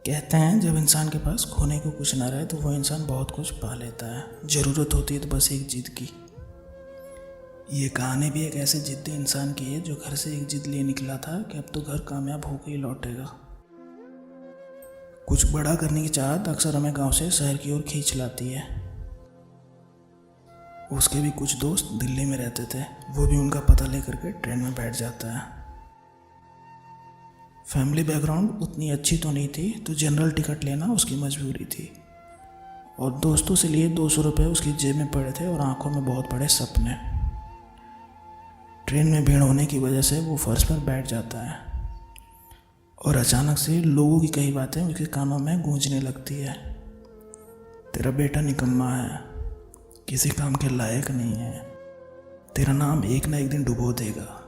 कहते हैं जब इंसान के पास खोने को कुछ ना रहे तो वो इंसान बहुत कुछ पा लेता है। ज़रूरत होती है तो बस एक जिद की। ये कहानी भी एक ऐसे जिद्दी इंसान की है जो घर से एक जिद लिए निकला था कि अब तो घर कामयाब होकर ही लौटेगा। कुछ बड़ा करने की चाहत अक्सर हमें गांव से शहर की ओर खींच लाती है। उसके भी कुछ दोस्त दिल्ली में रहते थे, वो भी उनका पता लेकर के ट्रेन में बैठ जाता है। फैमिली बैकग्राउंड उतनी अच्छी तो नहीं थी, तो जनरल टिकट लेना उसकी मजबूरी थी। और दोस्तों से लिए 200 रुपये उसकी जेब में पड़े थे और आंखों में बहुत बड़े सपने। ट्रेन में भीड़ होने की वजह से वो फर्श पर बैठ जाता है और अचानक से लोगों की कई बातें उसके कानों में गूंजने लगती है। तेरा बेटा निकम्मा है, किसी काम के लायक नहीं है, तेरा नाम एक ना एक दिन डुबो देगा।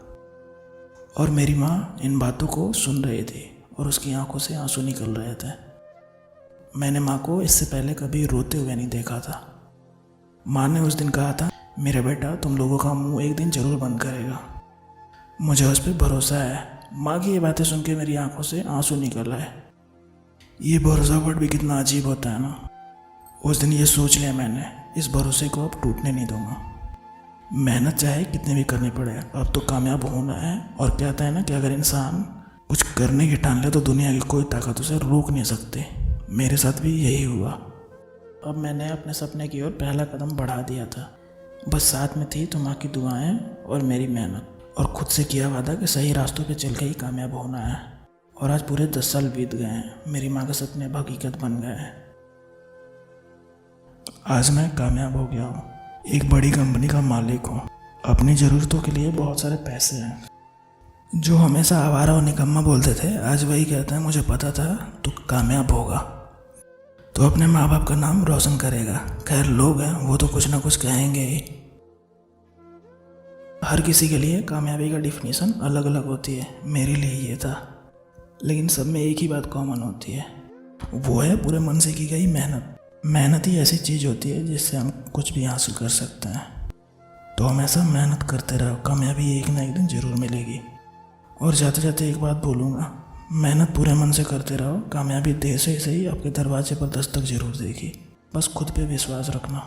और मेरी माँ इन बातों को सुन रही थी और उसकी आंखों से आंसू निकल रहे थे। मैंने माँ को इससे पहले कभी रोते हुए नहीं देखा था। माँ ने उस दिन कहा था, मेरा बेटा तुम लोगों का मुंह एक दिन जरूर बंद करेगा, मुझे उस पर भरोसा है। माँ की ये बातें सुन के मेरी आंखों से आंसू निकल रहे। ये भरोसा वर्ड भी कितना अजीब होता है ना। उस दिन ये सोच लिया मैंने, इस भरोसे को अब टूटने नहीं दूंगा। मेहनत चाहे कितनी भी करनी पड़े, अब तो कामयाब होना है। और कहता है ना कि अगर इंसान कुछ करने की ठान ले तो दुनिया की कोई ताकत उसे रोक नहीं सकती। मेरे साथ भी यही हुआ। अब मैंने अपने सपने की ओर पहला कदम बढ़ा दिया था। बस साथ में थी तो माँ की दुआएं और मेरी मेहनत, और खुद से किया वादा कि सही रास्तों पे चल के ही कामयाब होना है। और आज पूरे 10 साल बीत गए हैं, मेरी माँ के सपने अब हकीकत बन गए हैं। आज मैं कामयाब हो गया हूँ, एक बड़ी कंपनी का मालिक हूँ, अपनी ज़रूरतों के लिए बहुत सारे पैसे हैं। जो हमेशा आवारा और निकम्मा बोलते थे, आज वही कहते हैं मुझे पता था तू कामयाब होगा, तो अपने माँ बाप का नाम रोशन करेगा। खैर लोग हैं वो तो कुछ ना कुछ कहेंगे ही। हर किसी के लिए कामयाबी का डिफिनीशन अलग अलग होती है। मेरे लिए ये था, लेकिन सब में एक ही बात कॉमन होती है, वो है पूरे मन से की गई मेहनत। मेहनत ही ऐसी चीज़ होती है जिससे हम कुछ भी हासिल कर सकते हैं। तो हमेशा मेहनत करते रहो, कामयाबी एक ना एक दिन ज़रूर मिलेगी। और जाते जाते एक बात बोलूँगा, मेहनत पूरे मन से करते रहो, कामयाबी देर से ही सही आपके दरवाजे पर दस्तक जरूर देगी। बस खुद पे विश्वास रखना।